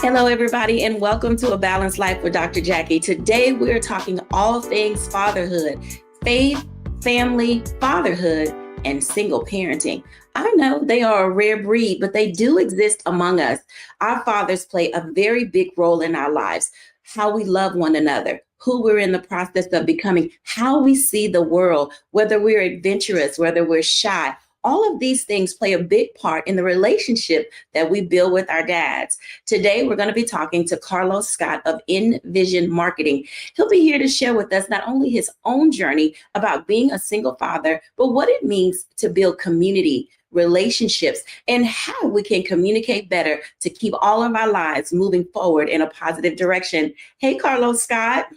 Hello, everybody, and welcome to A Balanced Life with Dr. Jacquie. Today, we're talking all things fatherhood, faith, family, fatherhood, and single parenting. I know they are a rare breed, but they do exist among us. Our fathers play a very big role in our lives, how we love one another, who we're in the process of becoming, how we see the world, whether we're adventurous, whether we're shy. All of these things play a big part in the relationship that we build with our dads. Today, we're going to be talking to Carlos Scott of Envision Marketing. He'll be here to share with us not only his own journey about being a single father, but what it means to build community, relationships, and how we can communicate better to keep all of our lives moving forward in a positive direction. Hey, Carlos Scott.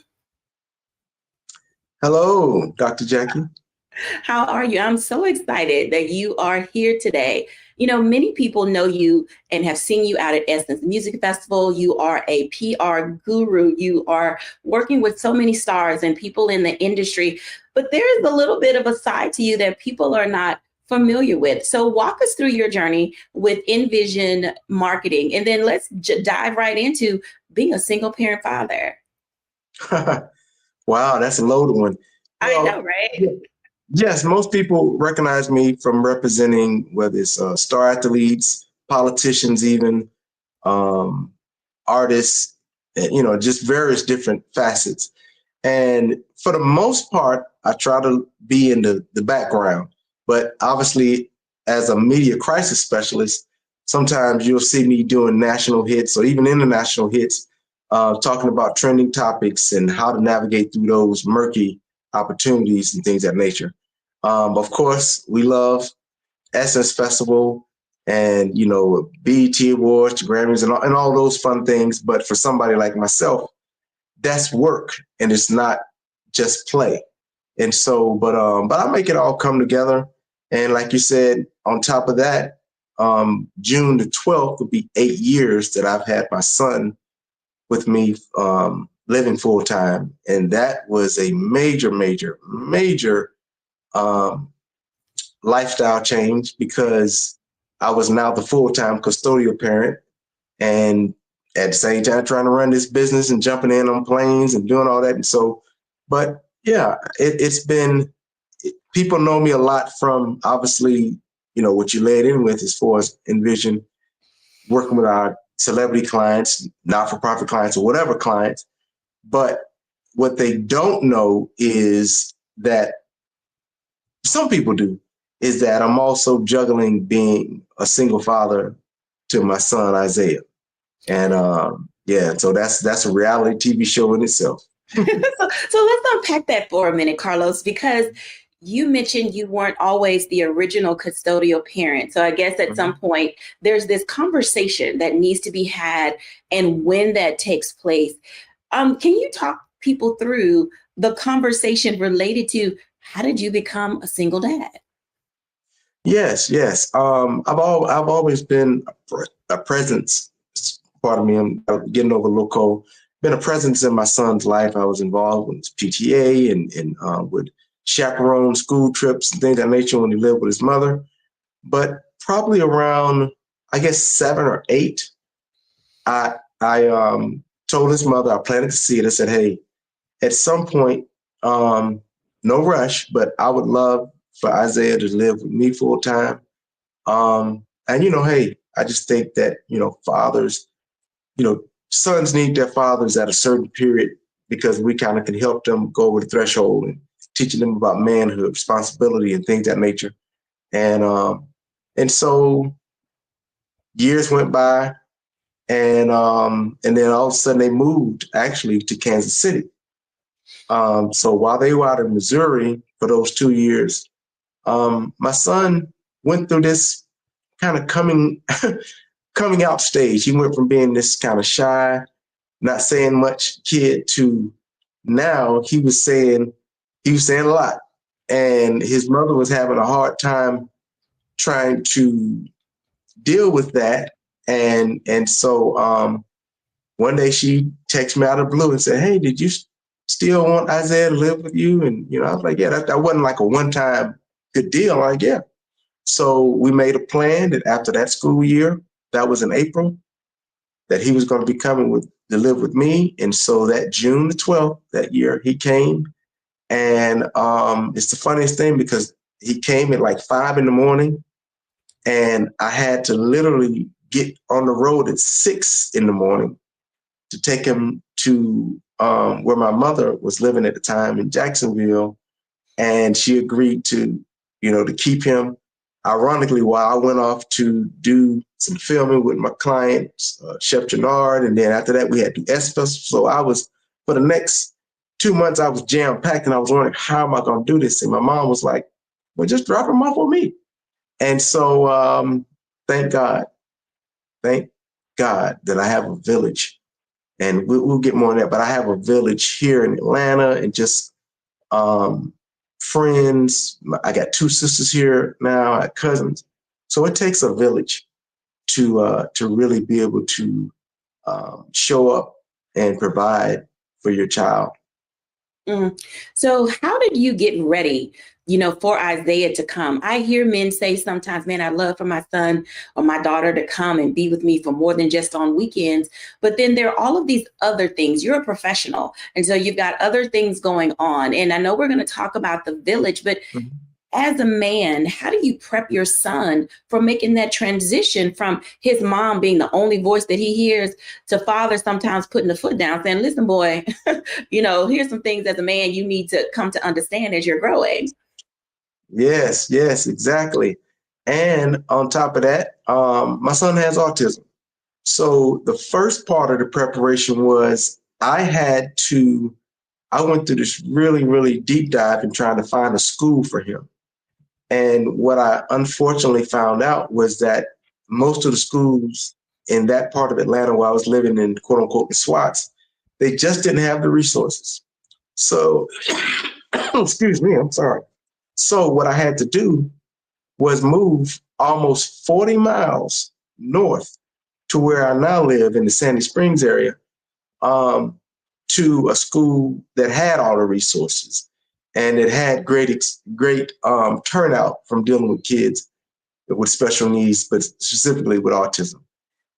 Hello, Dr. Jacquie. How are you? I'm so excited that you are here today. You know, many people know you and have seen you out at Essence Music Festival. You are a PR guru. You are working with so many stars and people in the industry, but there is a little bit of a side to you that people are not familiar with. So walk us through your journey with Envision Marketing, and then let's dive right into being a single parent father. Wow, that's a loaded one. Well, I know, right? Yes, most people recognize me from representing whether it's star athletes, politicians, even artists, just various different facets. And for the most part, I try to be in the background. But obviously, as a media crisis specialist, sometimes you'll see me doing national hits or even international hits, talking about trending topics and how to navigate through those murky opportunities and things of that nature. Of course, we love Essence Festival and, BET Awards, Grammys, and all those fun things. But for somebody like myself, that's work and it's not just play. And so, but I make it all come together. And like you said, on top of that, June the 12th will be 8 years that I've had my son with me, living full time. And that was a major, major, major lifestyle change because I was now the full-time custodial parent and at the same time trying to run this business and jumping in on planes and doing all that. And so, but yeah, it's been, people know me a lot from obviously, what you led in with as far as Envision, working with our celebrity clients, not-for-profit clients or whatever clients. But what they don't know is that some people do, is that I'm also juggling being a single father to my son, Isaiah. And so that's a reality TV show in itself. So let's unpack that for a minute, Carlos, because you mentioned you weren't always the original custodial parent. So I guess at some point there's this conversation that needs to be had and when that takes place. Can you talk people through the conversation related to how did you become a single dad? Yes. I've always been a presence. Pardon me, I'm getting over local. Been a presence in my son's life. I was involved with his PTA and would chaperone school trips and things of that nature when he lived with his mother. But probably around, I guess, 7 or 8, I told his mother, I planted the seed. I said, hey, at some point, no rush, but I would love for Isaiah to live with me full time. And, hey, I just think that, fathers, sons need their fathers at a certain period because we kind of can help them go over the threshold and teaching them about manhood, responsibility, and things of that nature. And so years went by, and then all of a sudden they moved actually to Kansas City. So while they were out in Missouri for those 2 years, my son went through this kind of coming out stage. He went from being this kind of shy, not saying much kid to now he was saying a lot. And his mother was having a hard time trying to deal with that And so one day she texted me out of the blue and said, "Hey, did you still want Isaiah to live with you?" And I was like, "Yeah, that wasn't like a one-time good deal." I'm like, "Yeah." So we made a plan that after that school year, that was in April, that he was going to be coming to live with me. And so that June the 12th that year, he came. And it's the funniest thing because he came at like 5 a.m. and I had to literally get on the road at 6 a.m. to take him to where my mother was living at the time in Jacksonville. And she agreed to keep him. Ironically, while I went off to do some filming with my client, Chef Gennard, and then after that we had the S Festival. So for the next 2 months, I was jam-packed, and I was wondering, how am I going to do this? And my mom was like, "Well, just drop him off on me." And so thank God that I have a village, and we'll get more on that, but I have a village here in Atlanta, and just friends. I got 2 sisters here now, I have cousins. So it takes a village to really be able to show up and provide for your child. So how did you get ready, for Isaiah to come? I hear men say sometimes, "Man, I'd love for my son or my daughter to come and be with me for more than just on weekends." But then there are all of these other things. You're a professional, and so you've got other things going on. And I know we're going to talk about the village, but as a man, how do you prep your son for making that transition from his mom being the only voice that he hears to father sometimes putting the foot down saying, "Listen, boy, here's some things as a man you need to come to understand as you're growing"? Yes, exactly. And on top of that, my son has autism. So the first part of the preparation was I went through this really, really deep dive in trying to find a school for him. And what I unfortunately found out was that most of the schools in that part of Atlanta where I was living in, quote unquote, the SWATs, they just didn't have the resources. So, excuse me, I'm sorry. So what I had to do was move almost 40 miles north to where I now live in the Sandy Springs area, to a school that had all the resources, and it had great turnout from dealing with kids with special needs, but specifically with autism.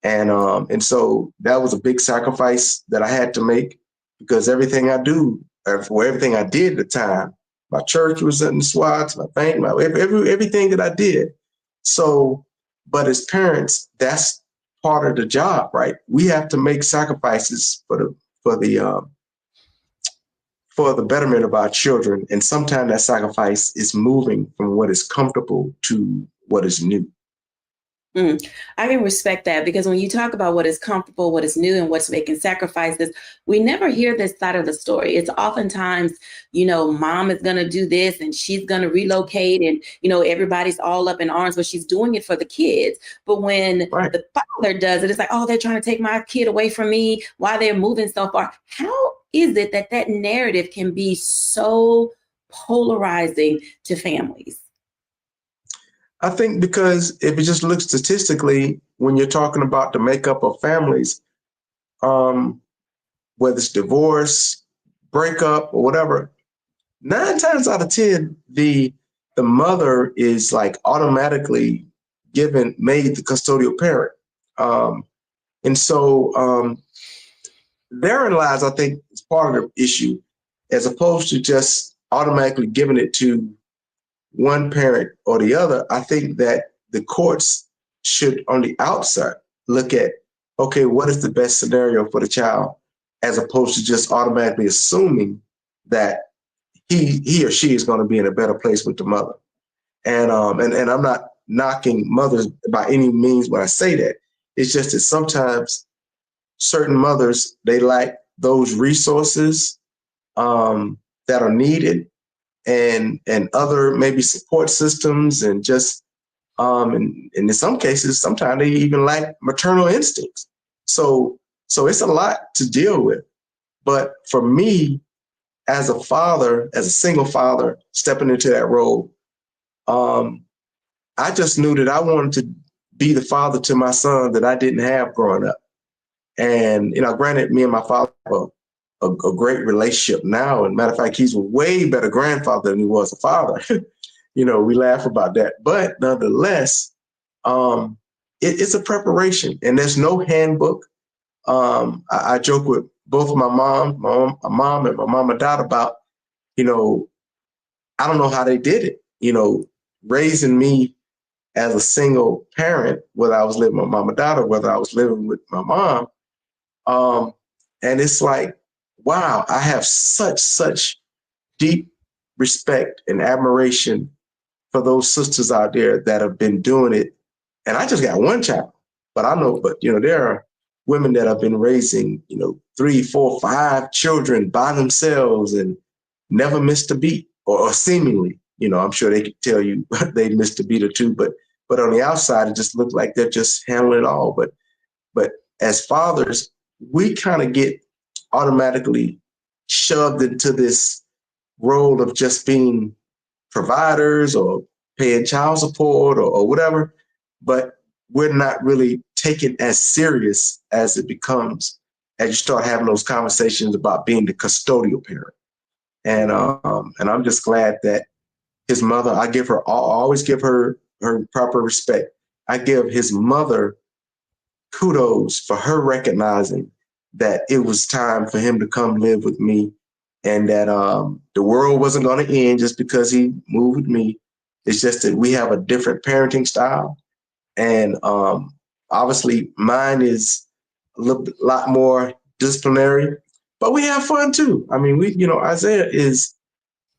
And so that was a big sacrifice that I had to make, because everything I do, or for everything I did at the time, my church was in the SWATs, my bank, everything that I did. So, but as parents, that's part of the job, right? We have to make sacrifices for the betterment of our children. And sometimes that sacrifice is moving from what is comfortable to what is new. I can respect that, because when you talk about what is comfortable, what is new, and what's making sacrifices, we never hear this side of the story. It's oftentimes, mom is going to do this and she's going to relocate, and, everybody's all up in arms, but she's doing it for the kids. But when the father does it, it's like, "Oh, they're trying to take my kid away from me while they're moving so far." How is it that narrative can be so polarizing to families? I think because if you just look statistically, when you're talking about the makeup of families, whether it's divorce, breakup, or whatever, 9 times out of 10, the mother is like automatically made the custodial parent. And so therein lies, I think, is part of the issue, as opposed to just automatically giving it to one parent or the other. I think that the courts should, on the outset, look at, okay, what is the best scenario for the child, as opposed to just automatically assuming that he or she is going to be in a better place with the mother. And I'm not knocking mothers by any means when I say that. It's just that sometimes certain mothers, they lack those resources that are needed, and other maybe support systems, and just and in some cases, sometimes they even lack maternal instincts. So it's a lot to deal with. But for me, as a father, as a single father stepping into that role, I just knew that I wanted to be the father to my son that I didn't have growing up. And, granted, me and my father have a great relationship now. And matter of fact, he's a way better grandfather than he was a father. We laugh about that. But nonetheless, it's a preparation, and there's no handbook. I joke with both my mom and my mom and dad about, I don't know how they did it, raising me as a single parent, whether I was living with my mom and dad or whether I was living with my mom. And it's like, wow, I have such deep respect and admiration for those sisters out there that have been doing it. And I just got one child, but there are women that have been raising, 3, 4, 5 children by themselves and never missed a beat, or seemingly, I'm sure they could tell you they missed a beat or two, but on the outside, it just looked like they're just handling it all. But as fathers, we kind of get automatically shoved into this role of just being providers or paying child support or whatever, but we're not really taken as serious as it becomes as you start having those conversations about being the custodial parent. And I'm just glad that his mother, I always give her proper respect. I give his mother kudos for her recognizing that it was time for him to come live with me, and that the world wasn't going to end just because he moved with me. It's just that we have a different parenting style. And obviously mine is a lot more disciplinary, but we have fun too. I mean, Isaiah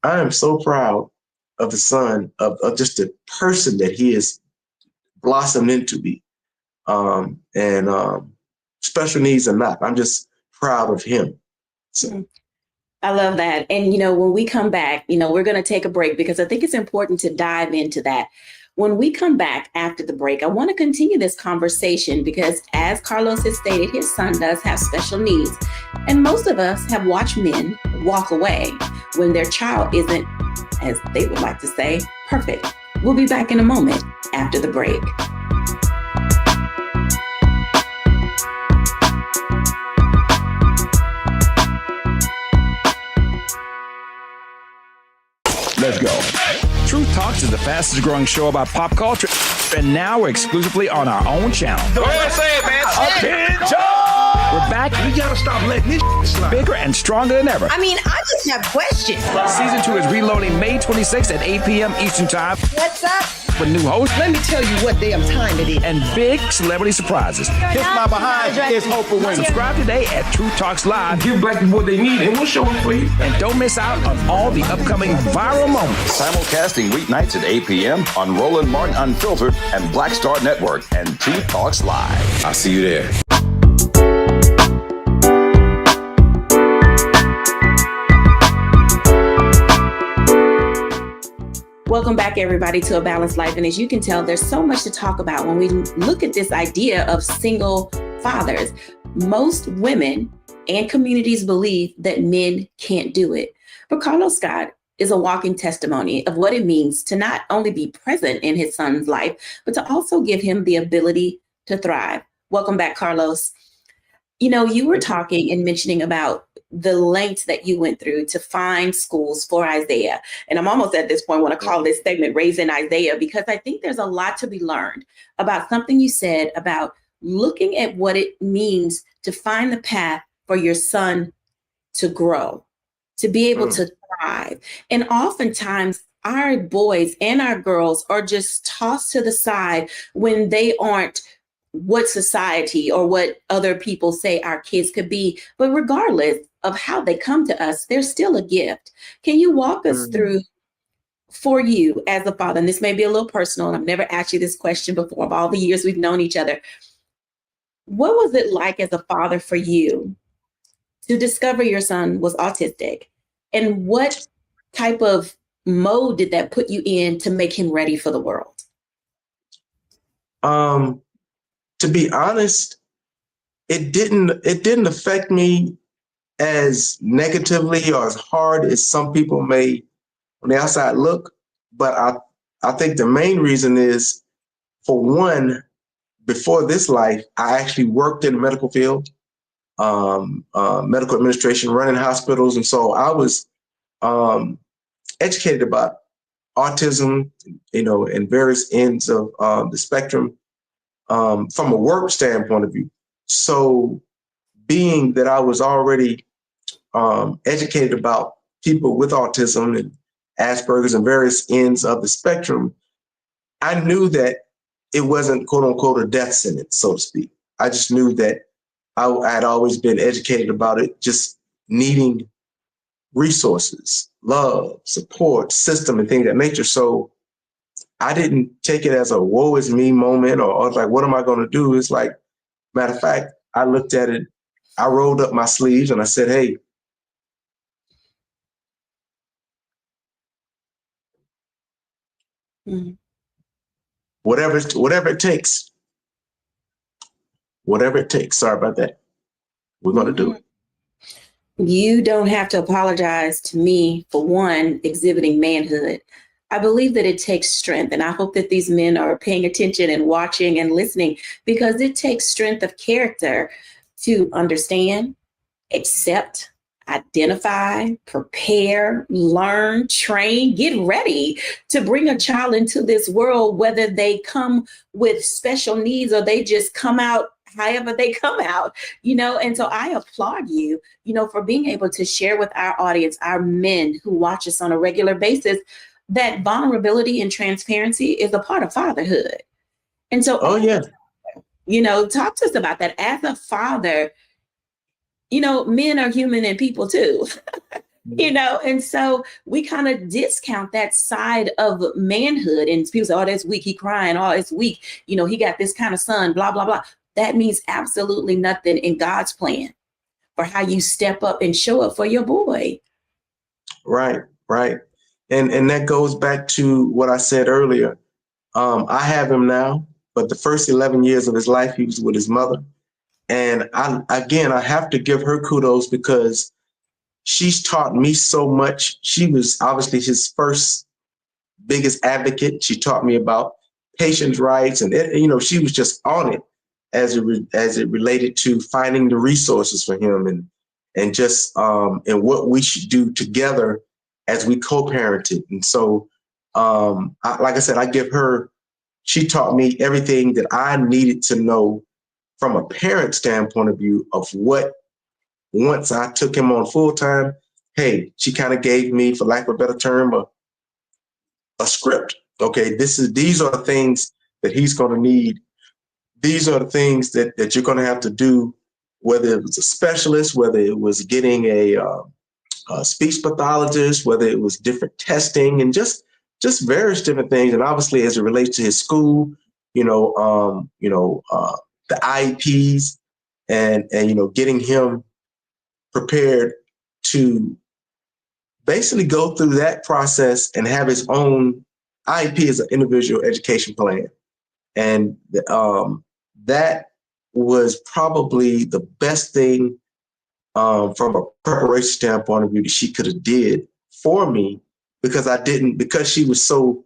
I am so proud of the son, of just the person that he has blossomed into be. Special needs or not, I'm just proud of him. So. I love that. And, when we come back, we're going to take a break because I think it's important to dive into that. When we come back after the break, I want to continue this conversation because, as Carlos has stated, his son does have special needs. And most of us have watched men walk away when their child isn't, as they would like to say, perfect. We'll be back in a moment after the break. Let's go. Truth Talks is the fastest growing show about pop culture, and now we're exclusively on our own channel. Go ahead, say it, man. Attention! We're back. We gotta stop letting this slide. Bigger and stronger than ever. I mean, I just have questions. Season 2 is reloading May 26th at 8 p.m. Eastern Time. What's up? With new hosts. Let me tell you what damn time it is. And big celebrity surprises. Kiss my behind. It's Oprah Winfrey. Subscribe today at Truth Talks Live. Give black people what they need, and we'll show them for you. And don't miss out on all the upcoming viral moments. Simulcasting weeknights at 8 p.m. on Roland Martin Unfiltered and Black Star Network and Truth Talks Live. I'll see you there. Welcome back, everybody, to A Balanced Life. And as you can tell, there's so much to talk about when we look at this idea of single fathers. Most women and communities believe that men can't do it. But Carlos Scott is a walking testimony of what it means to not only be present in his son's life, but to also give him the ability to thrive. Welcome back, Carlos. You were talking and mentioning about the lengths that you went through to find schools for Isaiah. And I'm almost at this point, want to call this segment Raising Isaiah, because I think there's a lot to be learned about something you said about looking at what it means to find the path for your son to grow, to be able to thrive. And oftentimes our boys and our girls are just tossed to the side when they aren't what society or what other people say our kids could be. But regardless of how they come to us, they're still a gift. Can you walk us through, for you as a father, and this may be a little personal, and I've never asked you this question before, of all the years we've known each other, what was it like as a father for you to discover your son was autistic? And what type of mode did that put you in to make him ready for the world? To be honest, it didn't affect me as negatively or as hard as some people may on the outside look. But I think the main reason is, for one, before this life, I actually worked in the medical field, medical administration, running hospitals. And so I was educated about autism, in various ends of the spectrum from a work standpoint of view. So being that I was already educated about people with autism and Asperger's and various ends of the spectrum, I knew that it wasn't, quote unquote, a death sentence, so to speak. I just knew that I had always been educated about it, just needing resources, love, support, system, and things of that nature. So I didn't take it as a woe is me moment or like, what am I going to do? It's like, matter of fact, I looked at it, I rolled up my sleeves and I said, hey, whatever it takes, sorry about that, we're going to do it. You don't have to apologize to me for, one, exhibiting manhood. I believe that it takes strength, and I hope that these men are paying attention and watching and listening, because it takes strength of character to understand, accept, identify, prepare, learn, train, get ready to bring a child into this world, whether they come with special needs or they just come out however they come out, and so I applaud you, for being able to share with our audience, our men who watch us on a regular basis, that vulnerability and transparency is a part of fatherhood. And so, talk to us about that. As a father, men are human and people too, and so we kind of discount that side of manhood, and people say, oh, that's weak, he crying, oh, it's weak, he got this kind of son, blah, blah, blah. That means absolutely nothing in God's plan for how you step up and show up for your boy. Right. And that goes back to what I said earlier. I have him now, but the first 11 years of his life, he was with his mother. And I have to give her kudos because she's taught me so much. She was obviously his first biggest advocate. She taught me about patients' rights, and she was just on it as it related to finding the resources for him and just and what we should do together as we co-parented. And so, like I said, she taught me everything that I needed to know from a parent standpoint of view of what, once I took him on full time, hey, she kind of gave me, for lack of a better term, a script. Okay, these are the things that he's going to need. These are the things that you're going to have to do, whether it was a specialist, whether it was getting a speech pathologist, whether it was different testing and just various different things. And obviously, as it relates to his school, the IEPs and getting him prepared to basically go through that process and have his own IEP as an individual education plan. And that was probably the best thing from a preparation standpoint of view that she could have did for me, because she was so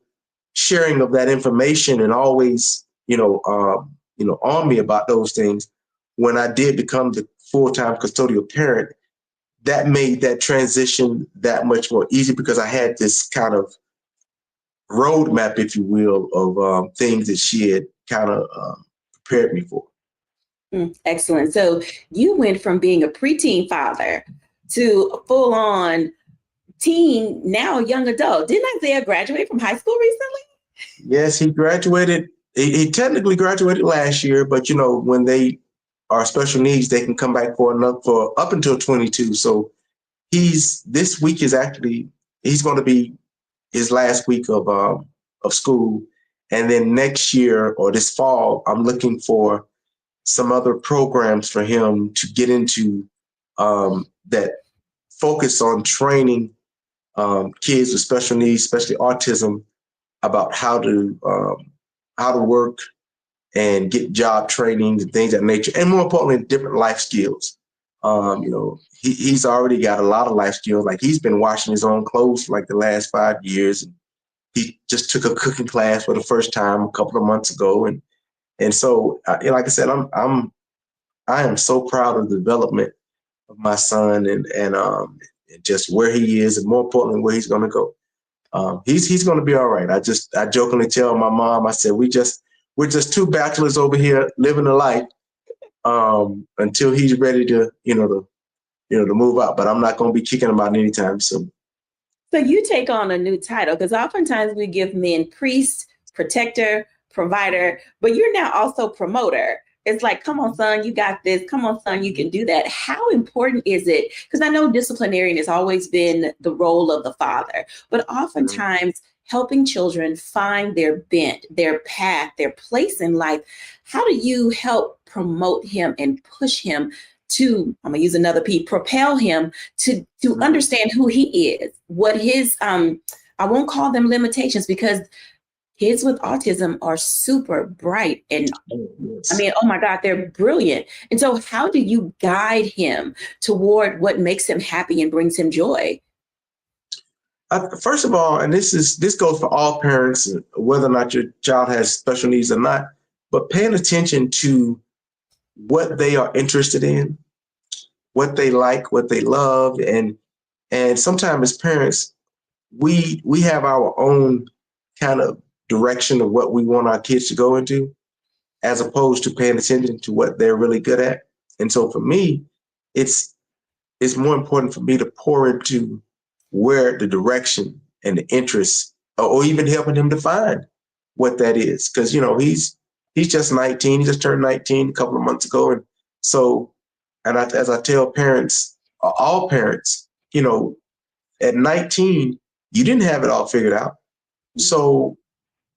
sharing of that information and always, on me about those things. When I did become the full-time custodial parent, that made that transition that much more easy, because I had this kind of roadmap, if you will, of things that she had kind of prepared me for. Excellent. So you went from being a preteen father to a full-on teen, now young adult. Didn't Isaiah graduate from high school recently? Yes, he graduated. He technically graduated last year, but when they are special needs, they can come back for up until 22. So this week is he's going to be his last week of school, and then next year or this fall, I'm looking for some other programs for him to get into that focus on training kids with special needs, especially autism, about how to work and get job training and things of that nature, and more importantly, different life skills. He's already got a lot of life skills. Like, he's been washing his own clothes for like the last 5 years. He just took a cooking class for the first time a couple of months ago, and And so, like I said, I am so proud of the development of my son and just where he is, and more importantly, where he's going to go. He's going to be all right. I jokingly tell my mom, I said, we're just two bachelors over here living a life until he's ready to move out. But I'm not going to be kicking him out anytime soon. So you take on a new title, because oftentimes we give men priest, protector, provider, but you're now also promoter. It's like, come on, son, you got this. Come on, son, you can do that. How important is it? Because I know disciplinarian has always been the role of the father, but oftentimes helping children find their bent, their path, their place in life. How do you help promote him and push him to, I'm gonna use another P, propel him to understand who he is, what his, I won't call them limitations, because kids with autism are super bright and I mean, oh my God, they're brilliant. And so how do you guide him toward what makes him happy and brings him joy? First of all, and this goes for all parents, whether or not your child has special needs or not, but paying attention to what they are interested in, what they like, what they love. And sometimes as parents, we have our own kind of direction of what we want our kids to go into, as opposed to paying attention to what they're really good at. And so for me, it's more important for me to pour into where the direction and the interest, or even helping him define what that is. Because, he's just 19, he just turned 19 a couple of months ago. And so, as I tell parents, all parents, at 19, you didn't have it all figured out. So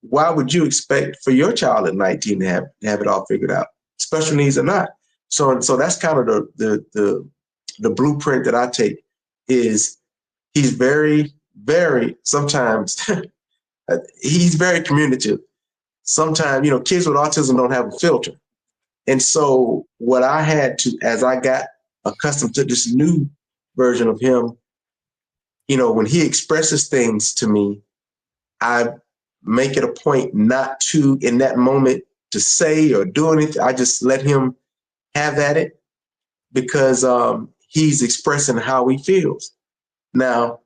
why would you expect for your child at 19 to have it all figured out, special needs or not? So that's kind of the blueprint that I take. Is he's very, very, sometimes he's very communicative. Sometimes, kids with autism don't have a filter. And so what I had to, as I got accustomed to this new version of him, when he expresses things to me, I make it a point not to, in that moment, to say or do anything. I just let him have at it, because he's expressing how he feels. Now,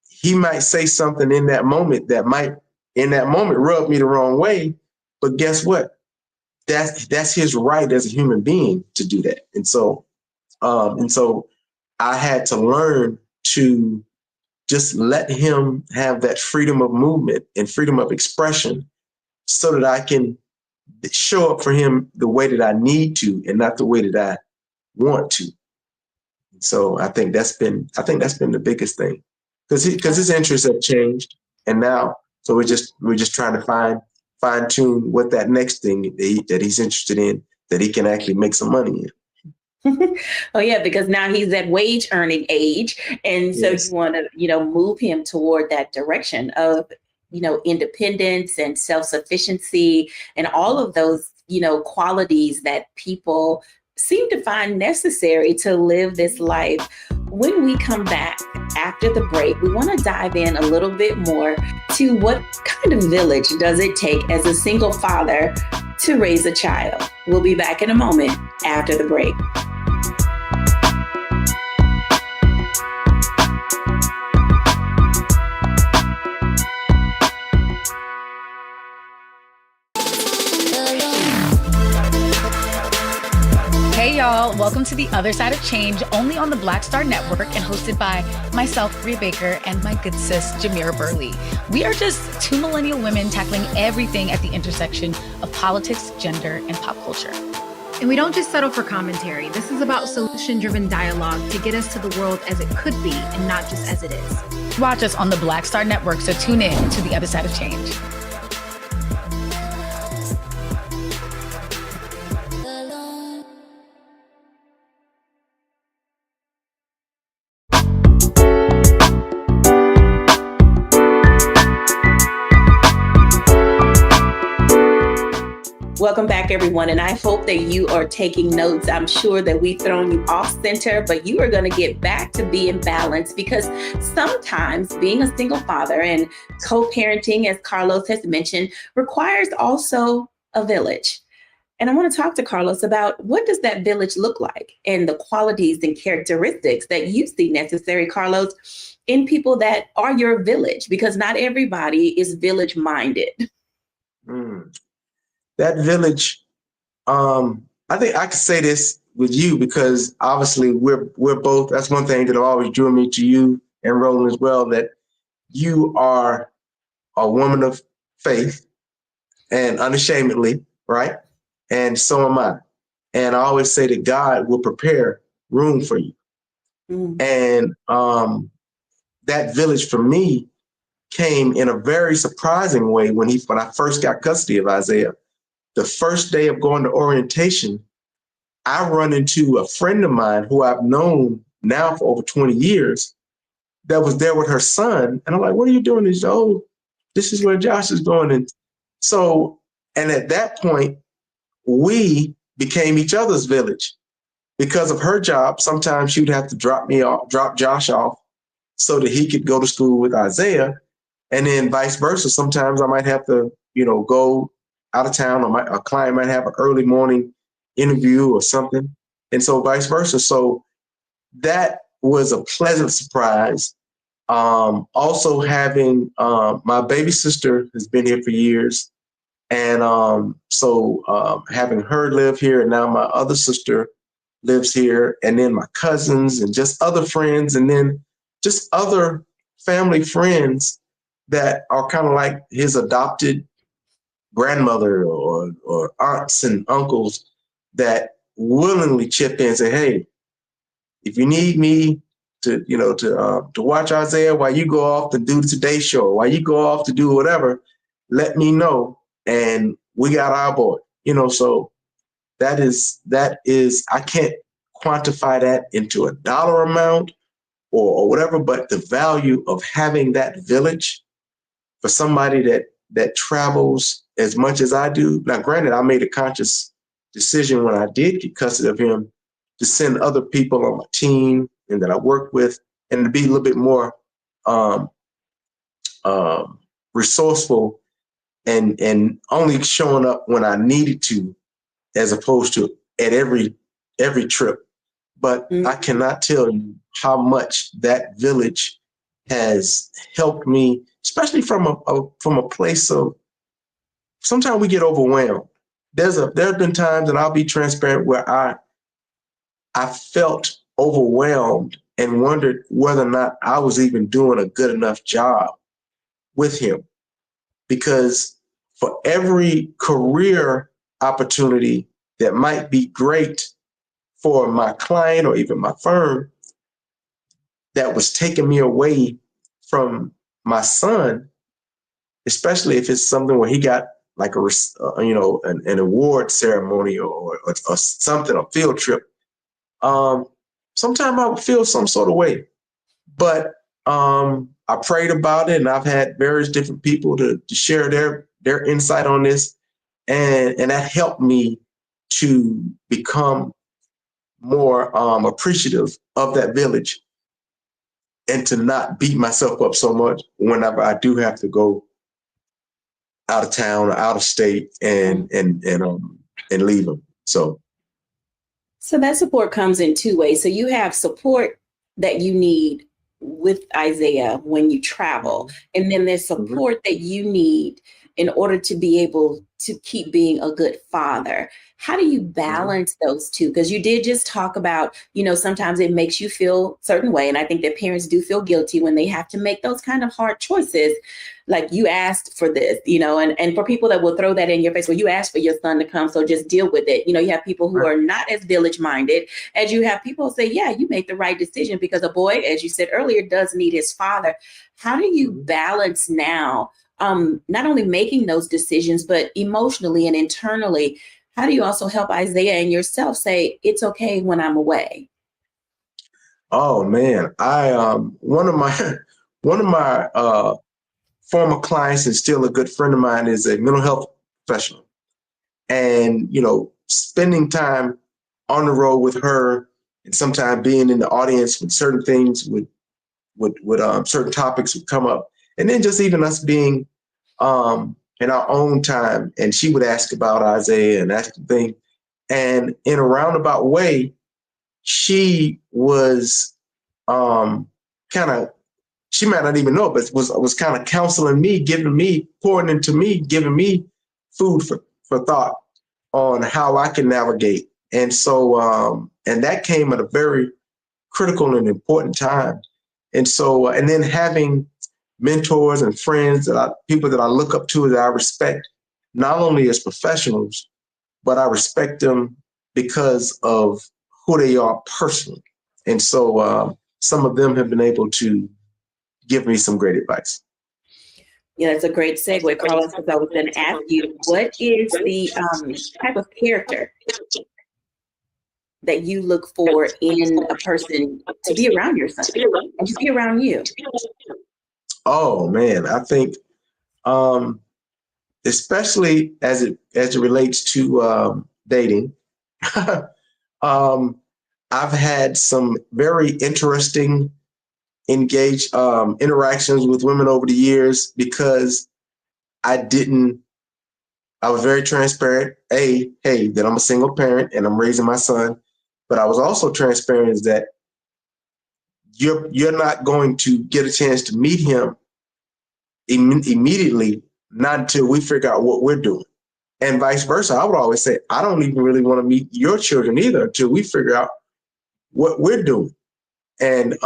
he might say something in that moment that might, rub me the wrong way, but guess what? That's his right as a human being to do that. And so I had to learn to just let him have that freedom of movement and freedom of expression, so that I can show up for him the way that I need to, and not the way that I want to. So I think that's been the biggest thing, because his interests have changed, and now so we're just trying to fine tune what that next thing that he's interested in, that he can actually make some money in. Oh yeah, because now he's at wage earning age. And so Yes. you want to, move him toward that direction of, independence and self-sufficiency and all of those, qualities that people seem to find necessary to live this life. When we come back after the break, we want to dive in a little bit more to what kind of village does it take as a single father to raise a child. We'll be back in a moment after the break. Hey y'all, welcome to The Other Side of Change, only on the Black Star Network and hosted by myself, Bria Baker, and my good sis, Jamira Burley. We are just two millennial women tackling everything at the intersection of politics, gender, and pop culture. And we don't just settle for commentary. This is about solution-driven dialogue to get us to the world as it could be and not just as it is. Watch us on the Black Star Network, so tune in to The Other Side of Change. Welcome back, everyone. And I hope that you are taking notes. I'm sure that we've thrown you off center, but you are going to get back to being balanced, because sometimes being a single father and co-parenting, as Carlos has mentioned, requires also a village. And I want to talk to Carlos about what does that village look like and the qualities and characteristics that you see necessary, Carlos, in people that are your village, because not everybody is village minded. That village, I think I could say this with you because obviously we're both, that's one thing that always drew me to you and Roland as well, that you are a woman of faith and unashamedly, right? And so am I. And I always say that God will prepare room for you. And that village for me came in a very surprising way when I first got custody of Isaiah. The first day of going to orientation, I run into a friend of mine who I've known now for over 20 years that was there with her son. And I'm like, what are you doing? He's like, oh, this is where Josh is going. And at that point, we became each other's village because of her job. Sometimes she would have to drop Josh off so that he could go to school with Isaiah. And then vice versa. Sometimes I might have to, go out of town, or a client might have an early morning interview or something. And so vice versa. So that was a pleasant surprise. Also having my baby sister has been here for years. And having her live here, and now my other sister lives here, and then my cousins and just other friends, and then just other family friends that are kind of like his adopted grandmother or aunts and uncles that willingly chip in and say, hey, if you need me to watch Isaiah while you go off to do the Today Show, while you go off to do whatever, let me know. And we got our boy, so that is, I can't quantify that into a dollar amount or whatever, but the value of having that village for somebody that travels as much as I do. Now, granted, I made a conscious decision when I did get custody of him to send other people on my team and that I work with, and to be a little bit more resourceful and only showing up when I needed to, as opposed to at every trip. But I cannot tell you how much that village has helped me, especially from a place of, sometimes we get overwhelmed. There have been times, and I'll be transparent, where I felt overwhelmed and wondered whether or not I was even doing a good enough job with him. Because for every career opportunity that might be great for my client or even my firm, that was taking me away from my son, especially if it's something where he got like an award ceremony or something, a field trip. Sometimes I would feel some sort of way, but I prayed about it, and I've had various different people to share their insight on this, and that helped me to become more appreciative of that village, and to not beat myself up so much whenever I do have to go out of town or out of state and leave them. So that support comes in two ways. So you have support that you need with Isaiah when you travel, and then there's support that you need in order to be able to keep being a good father. How do you balance those two? Because you did just talk about, sometimes it makes you feel a certain way. And I think that parents do feel guilty when they have to make those kind of hard choices. Like, you asked for this, and for people that will throw that in your face, well, you asked for your son to come, so just deal with it. You have people who are not as village minded as you have people who say, yeah, you made the right decision, because a boy, as you said earlier, does need his father. How do you balance now, not only making those decisions, but emotionally and internally? How do you also help Isaiah and yourself say, it's okay when I'm away? Oh man, one of my former clients and still a good friend of mine is a mental health professional, and spending time on the road with her, and sometimes being in the audience when certain things would certain topics would come up, and then just even us being in our own time. And she would ask about Isaiah and ask things. And in a roundabout way, she was she might not even know, but was kind of counseling me, pouring into me, giving me food for thought on how I can navigate. And so, and that came at a very critical and important time. And so, and then having mentors and friends people that I look up to, that I respect, not only as professionals, but I respect them because of who they are personally. And so some of them have been able to give me some great advice. Yeah, that's a great segue, Carlos, because I was going to ask you, what is the type of character that you look for in a person to be around your son and to be around you? Oh man, I think especially as it relates to dating, I've had some very interesting interactions with women over the years because I was very transparent, that I'm a single parent and I'm raising my son, but I was also transparent is that you're not going to get a chance to meet him immediately, not until we figure out what we're doing. And vice versa. I would always say, I don't even really want to meet your children either until we figure out what we're doing. And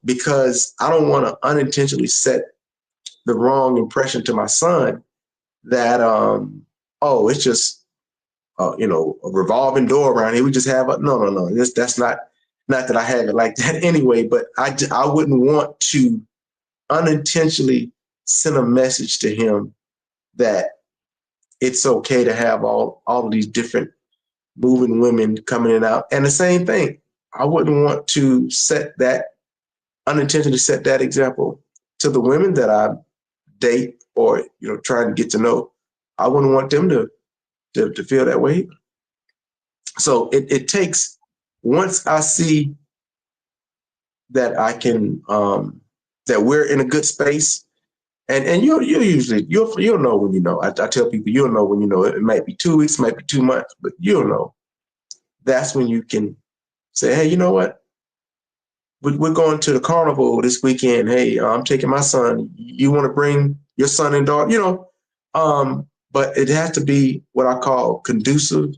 because I don't want to unintentionally set the wrong impression to my son that, it's just, a revolving door around here. We just have no. That's not that I have it like that anyway, but I wouldn't want to unintentionally send a message to him that it's okay to have all of these different moving women coming in and out. And the same thing, I wouldn't want to unintentionally set that example to the women that I date or, trying to get to know. I wouldn't want them to feel that way. So it takes, once I see that I can, that we're in a good space, and you'll know when you know. I tell people you'll know when you know. It might be 2 weeks, might be 2 months, but you'll know. That's when you can say, hey, you know what? We're going to the carnival this weekend. Hey, I'm taking my son. You want to bring your son and daughter? But it has to be what I call conducive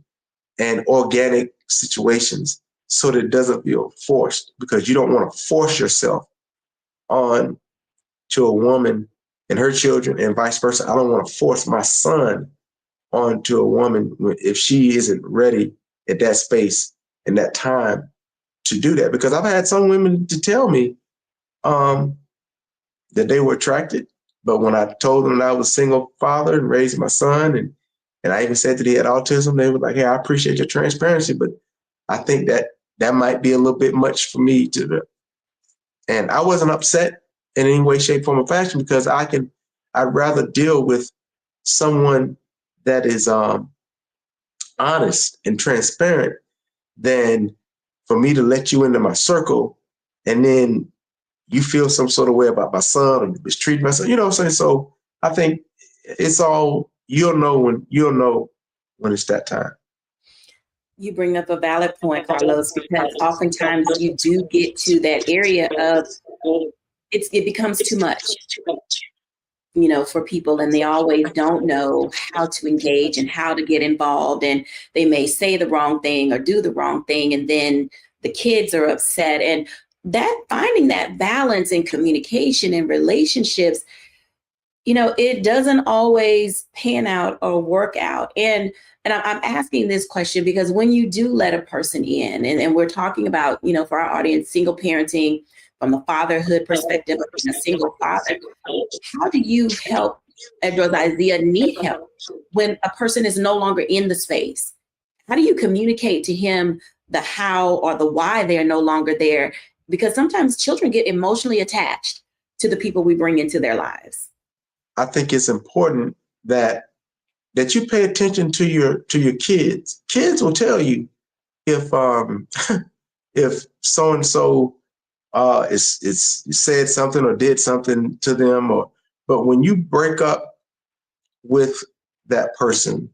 and organic situations so that it doesn't feel forced, because you don't want to force yourself on to a woman and her children and vice versa. I don't want to force my son onto a woman if she isn't ready at that space and that time to do that. Because I've had some women to tell me that they were attracted, but when I told them that I was a single father and raising my son, and I even said that he had autism, they were like, hey, I appreciate your transparency, but I think that might be a little bit much for me to do. And I wasn't upset in any way, shape, form, or fashion, because I'd rather deal with someone that is honest and transparent than for me to let you into my circle and then you feel some sort of way about my son or mistreat my son. You know what I'm saying? So I think it's all, you'll know when it's that time. You bring up a valid point, Carlos, because oftentimes you do get to that area of it becomes too much, for people, and they always don't know how to engage and how to get involved, and they may say the wrong thing or do the wrong thing, and then the kids are upset. And that finding that balance in communication and relationships, it doesn't always pan out or work out. And I'm asking this question because when you do let a person in, and we're talking about, for our audience, single parenting from the fatherhood perspective of being a single father, how do you help, and does Isaiah need help when a person is no longer in the space? How do you communicate to him the how or the why they're no longer there? Because sometimes children get emotionally attached to the people we bring into their lives. I think it's important that you pay attention to your kids. Kids will tell you if if so and so is said something or did something to them, but when you break up with that person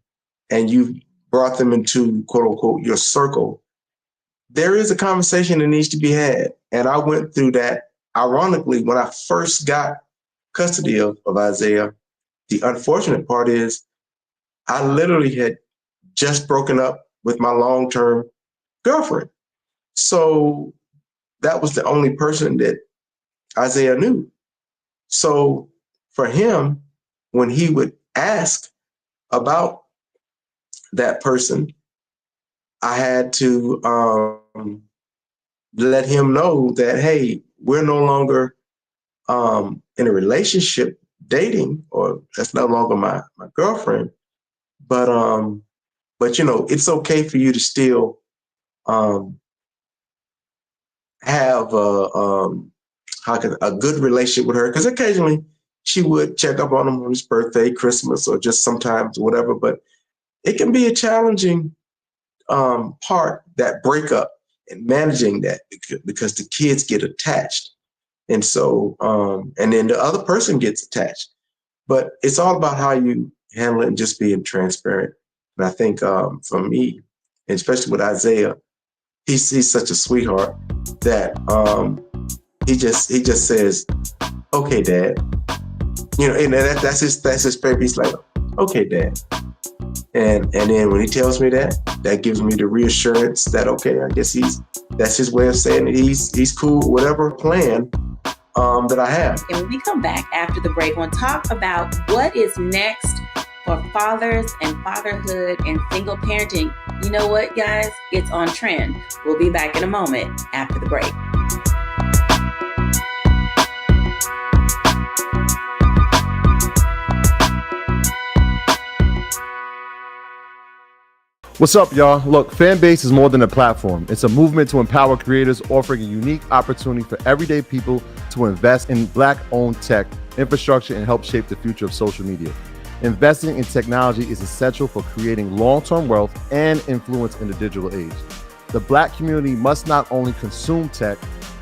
and you've brought them into quote unquote your circle, there is a conversation that needs to be had. And I went through that. Ironically, when I first got custody of Isaiah, the unfortunate part is I literally had just broken up with my long-term girlfriend. So that was the only person that Isaiah knew. So for him, when he would ask about that person, I had to let him know that, hey, we're no longer in a relationship dating, or that's no longer my girlfriend. But it's okay for you to still have a good relationship with her, because occasionally she would check up on him on his birthday, Christmas, or just sometimes whatever. But it can be a challenging part, that breakup, and managing that, because the kids get attached. And so, and then the other person gets attached. But it's all about how you handle it and just being transparent. And I think for me, especially with Isaiah, he's such a sweetheart that he just says, "Okay, Dad," and that's his baby. He's like, "Okay, Dad," and then when he tells me that gives me the reassurance that, okay, I guess that's his way of saying that he's cool, whatever plan that I have. And when we come back after the break, we'll talk about what is next for fathers and fatherhood and single parenting. You know what, guys? It's on trend. We'll be back in a moment after the break. What's up, y'all? Look, Fanbase is more than a platform. It's a movement to empower creators, offering a unique opportunity for everyday people to invest in Black-owned tech, infrastructure, and help shape the future of social media. Investing in technology is essential for creating long-term wealth and influence in the digital age. The Black community must not only consume tech,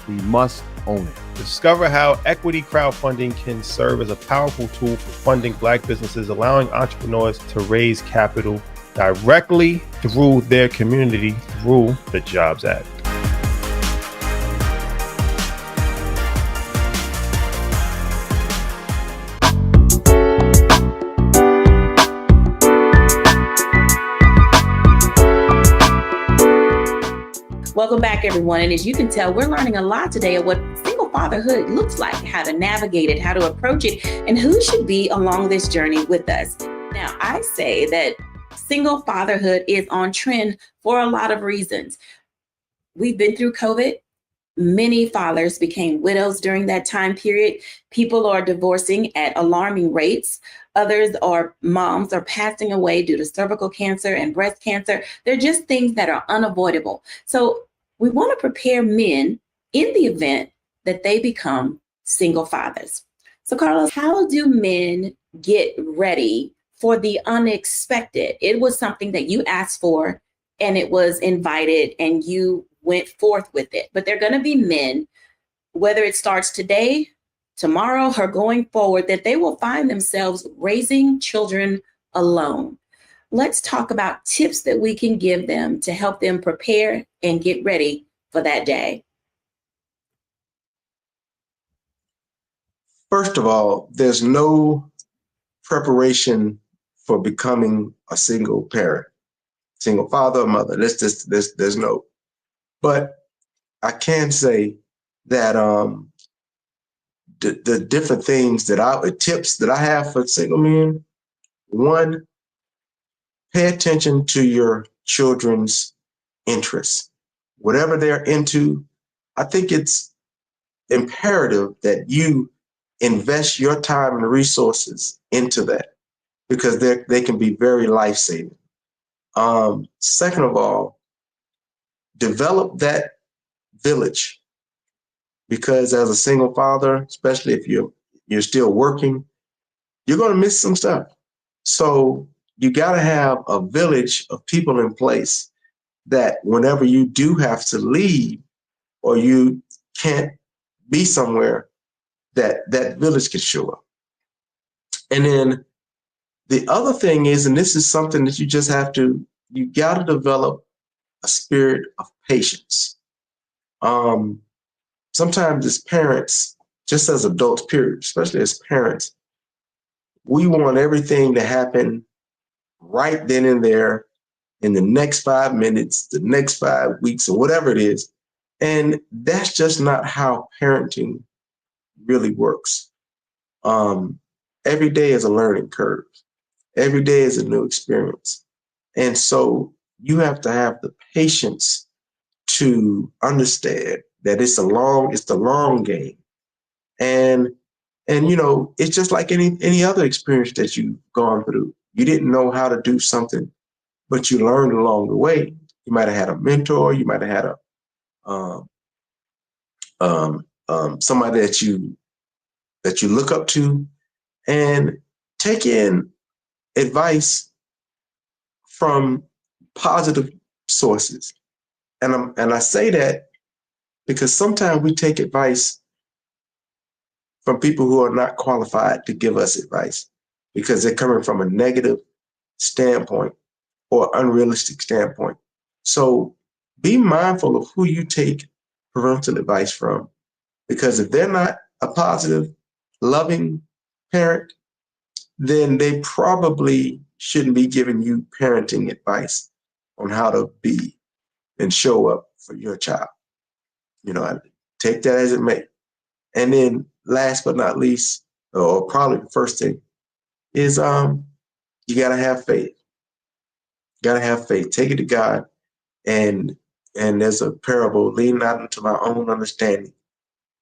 we must own it. Discover how equity crowdfunding can serve as a powerful tool for funding Black businesses, allowing entrepreneurs to raise capital directly through their community through the Jobs Act. Welcome back, everyone. And as you can tell, we're learning a lot today of what single fatherhood looks like, how to navigate it, how to approach it, and who should be along this journey with us. Now, I say that single fatherhood is on trend for a lot of reasons. We've been through COVID. Many fathers became widows during that time period. People are divorcing at alarming rates. Others moms are passing away due to cervical cancer and breast cancer. They're just things that are unavoidable. So we want to prepare men in the event that they become single fathers. So Carlos, how do men get ready for the unexpected? It was something that you asked for and it was invited and you went forth with it. But there are going to be men, whether it starts today, tomorrow, or going forward, that they will find themselves raising children alone. Let's talk about tips that we can give them to help them prepare and get ready for that day. First of all, there's no preparation for becoming a single parent, single father or mother. There's no. But I can say that the different things tips that I have for single men. One, pay attention to your children's interests. Whatever they're into, I think it's imperative that you invest your time and resources into that, because they can be very life-saving. Second of all, develop that village, because as a single father, especially if you're still working, you're going to miss some stuff. So you got to have a village of people in place that whenever you do have to leave or you can't be somewhere, that village can show up. And then The other thing is, and this is something that you got to develop a spirit of patience. Sometimes as parents, just as adults, period, especially as parents, we want everything to happen right then and there in the next 5 minutes, the next 5 weeks, or whatever it is. And that's just not how parenting really works. Every day is a learning curve. Every day is a new experience. And so you have to have the patience to understand that it's the long game. And it's just like any other experience that you've gone through. You didn't know how to do something, but you learned along the way. You might have had a mentor, you might have had somebody that you look up to, and take in advice from positive sources. And I say that because sometimes we take advice from people who are not qualified to give us advice because they're coming from a negative standpoint or unrealistic standpoint. So be mindful of who you take parental advice from, because if they're not a positive, loving parent, then they probably shouldn't be giving you parenting advice on how to be and show up for your child. Take that as it may. And then last but not least, or probably the first thing, is you gotta have faith. You gotta have faith. Take it to God. And there's a parable, lean not into my own understanding.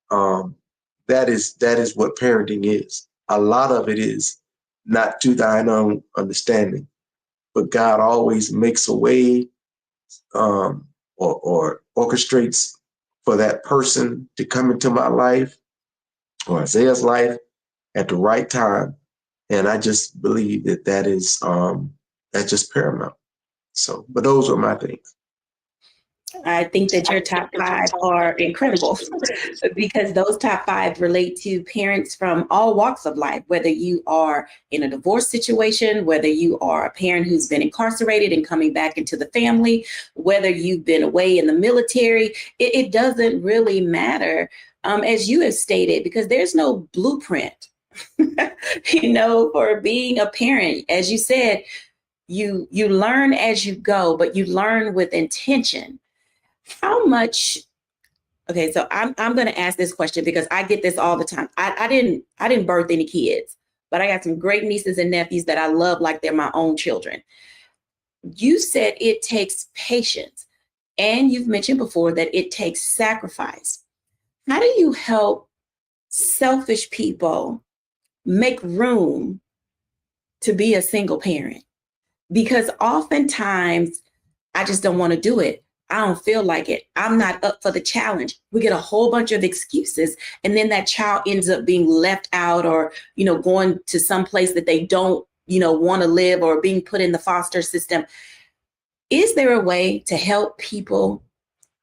That is what parenting is. A lot of it is not to thine own understanding, but God always makes a way, or orchestrates for that person to come into my life or Isaiah's life at the right time. And I just believe that is that's just paramount. So, but those are my things. I think that your top 5 are incredible because those top 5 relate to parents from all walks of life, whether you are in a divorce situation, whether you are a parent who's been incarcerated and coming back into the family, whether you've been away in the military. It doesn't really matter, as you have stated, because there's no blueprint, for being a parent. As you said, you learn as you go, but you learn with intention. How much? Okay, so I'm going to ask this question because I get this all the time. I didn't birth any kids, but I got some great nieces and nephews that I love like they're my own children. You said it takes patience, and you've mentioned before that it takes sacrifice. How do you help selfish people make room to be a single parent? Because oftentimes I just don't want to do it. I don't feel like it. I'm not up for the challenge. We get a whole bunch of excuses. And then that child ends up being left out or, going to some place that they don't, want to live, or being put in the foster system. Is there a way to help people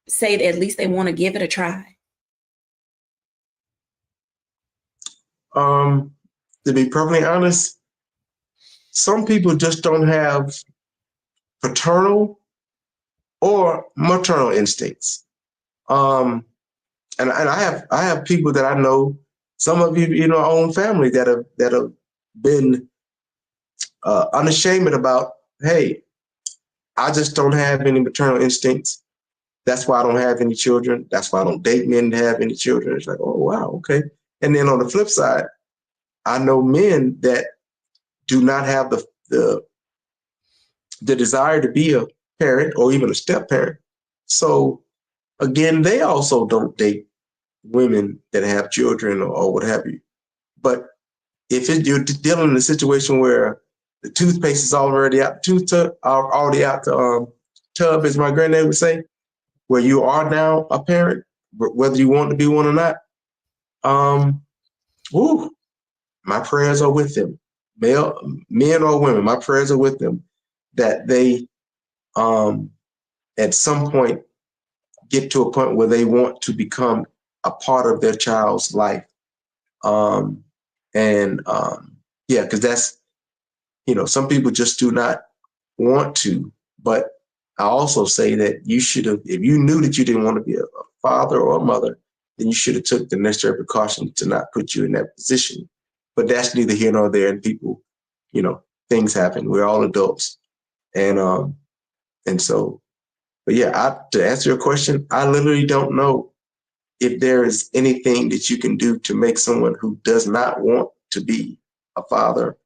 say that at least they want to give it a try? To be perfectly honest, some people just don't have paternal or maternal instincts. And I have people that I know, some of you, own family that have been unashamed about, hey, I just don't have any maternal instincts. That's why I don't have any children. That's why I don't date men to have any children. It's like, oh, wow, okay. And then on the flip side, I know men that do not have the desire to be a parent or even a step parent. So again, they also don't date women that have children or what have you. But if you're dealing in a situation where the toothpaste is already out, already out the tub, as my granddad would say, where you are now a parent, whether you want to be one or not, my prayers are with them, men or women. My prayers are with them that they, at some point, get to a point where they want to become a part of their child's life. Because some people just do not want to. But I also say that you should have, if you knew that you didn't want to be a father or a mother, then you should have took the necessary precautions to not put you in that position. But that's neither here nor there. And people, things happen. We're all adults. And so, but yeah, to answer your question, I literally don't know if there is anything that you can do to make someone who does not want to be a father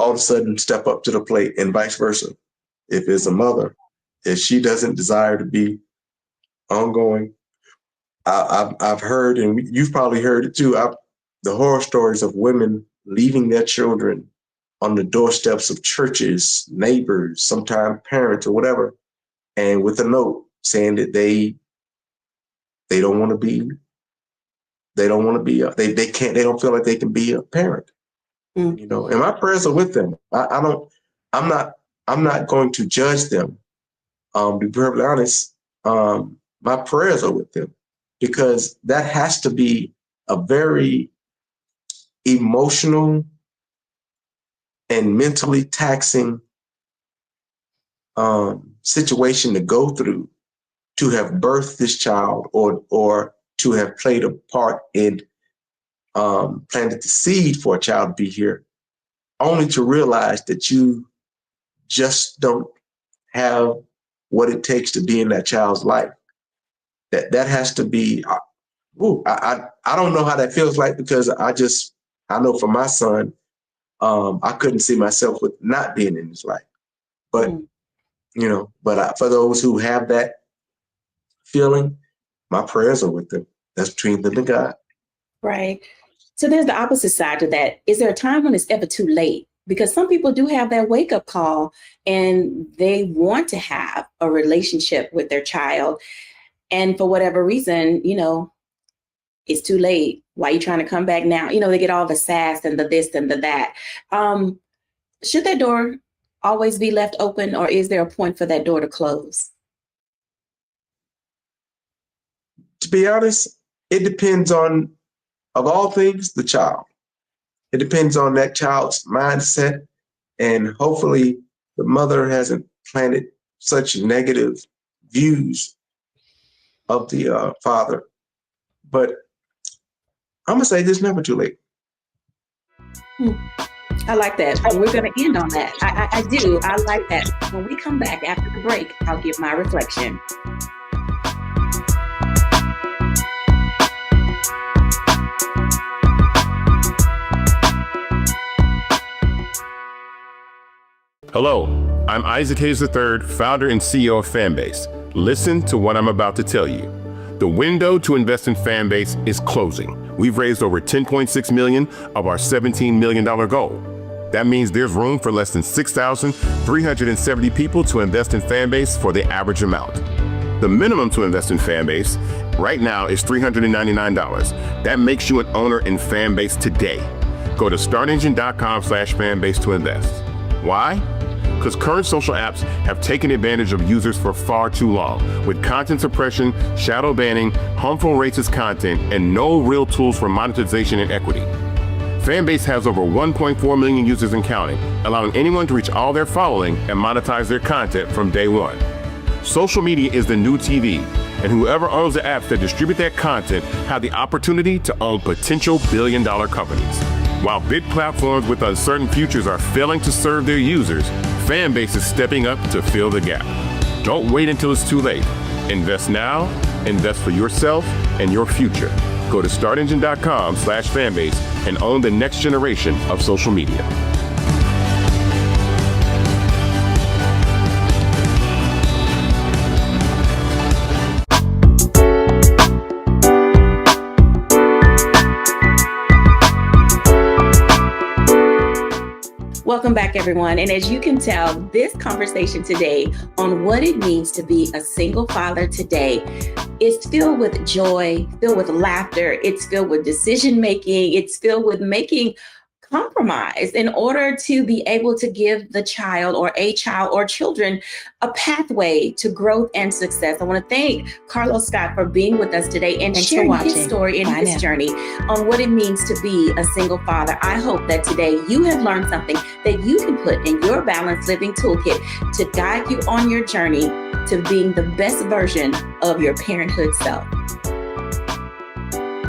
all of a sudden step up to the plate, and vice versa. If it's a mother, if she doesn't desire to be ongoing, I've heard, and you've probably heard it too, the horror stories of women leaving their children on the doorsteps of churches, neighbors, sometimes parents or whatever, and with a note saying that they don't want to be, they don't feel like they can be a parent. And my prayers are with them. I'm not going to judge them. To be perfectly honest, my prayers are with them, because that has to be a very emotional and mentally taxing situation to go through, to have birthed this child or to have played a part in planted the seed for a child to be here, only to realize that you just don't have what it takes to be in that child's life. That has to be, I don't know how that feels like, because I know for my son, I couldn't see myself with not being in his life. But, for those who have that feeling, my prayers are with them. That's between them and God. Right. So there's the opposite side to that. Is there a time when it's ever too late? Because some people do have that wake up call and they want to have a relationship with their child. And for whatever reason, it's too late. Why are you trying to come back now? They get all the sass and the this and the that. Should that door always be left open, or is there a point for that door to close? To be honest, it depends on, of all things, the child. It depends on that child's mindset, and hopefully the mother hasn't planted such negative views of the father. But I'm gonna say this: never too late. I like that. We're gonna end on that. I do. I like that. When we come back after the break, I'll give my reflection. Hello, I'm Isaac Hayes III, founder and CEO of Fanbase. Listen to what I'm about to tell you. The window to invest in Fanbase is closing. We've raised over $10.6 million of our $17 million goal. That means there's room for less than 6,370 people to invest in Fanbase for the average amount. The minimum to invest in Fanbase right now is $399. That makes you an owner in Fanbase today. Go to startengine.com/fanbase to invest. Why? Because current social apps have taken advantage of users for far too long, with content suppression, shadow banning, harmful racist content, and no real tools for monetization and equity. Fanbase has over 1.4 million users and counting, allowing anyone to reach all their following and monetize their content from day one. Social media is the new TV, and whoever owns the apps that distribute that content have the opportunity to own potential billion-dollar companies. While big platforms with uncertain futures are failing to serve their users, Fanbase is stepping up to fill the gap. Don't wait until it's too late. Invest now, invest for yourself and your future. Go to startengine.com/fanbase and own the next generation of social media. Welcome back, everyone. And as you can tell, this conversation today on what it means to be a single father today is filled with joy, filled with laughter. It's filled with decision making. It's filled with making compromise in order to be able to give the child or children a pathway to growth and success. I want to thank Carlos Scott for being with us today and sharing his story and his journey on what it means to be a single father. I hope that today you have learned something that you can put in your Balanced Living Toolkit to guide you on your journey to being the best version of your parenthood self.